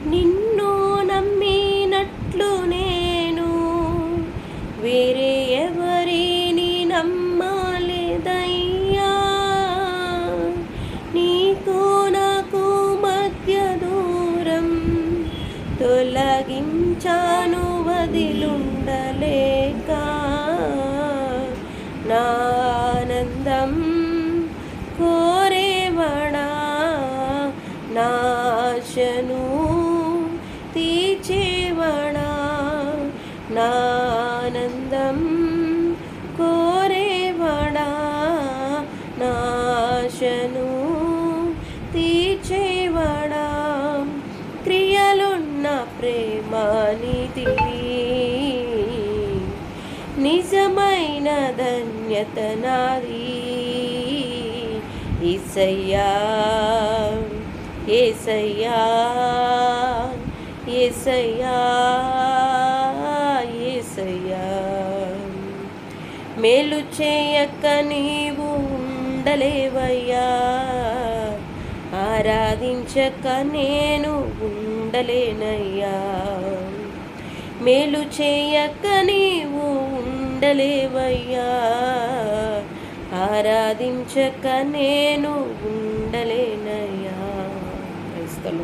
నిన్ను నమ్మినట్లు నేను వేరే ఎవరిని నమ్మలేదయ్యా. నీకు నాకు మధ్య దూరం తొలగించాను వదిలుండలేక. నా ఆనందం కోరేవాడా, నా ఆశను తీర్చేవాడా, నా ఆనందం కోరేవాడా, నా ఆశను తీర్చేవాడా. క్రియలున్న ప్రేమానిధివి, నిజమైన ధన్యత నాది. యేసయ్యా యేసయ్యా యేసయ్యా యేసయ్యా. మేలు చేయక నీవు ఉండలేవయ్యా, ఆరాధించక నేను ఉండలేనయ్యా. మేలు చేయక నీవు ఉండలేవయ్యా, ఆరాధించక నేను ఉండలేనయ్యా. క్రైస్తవ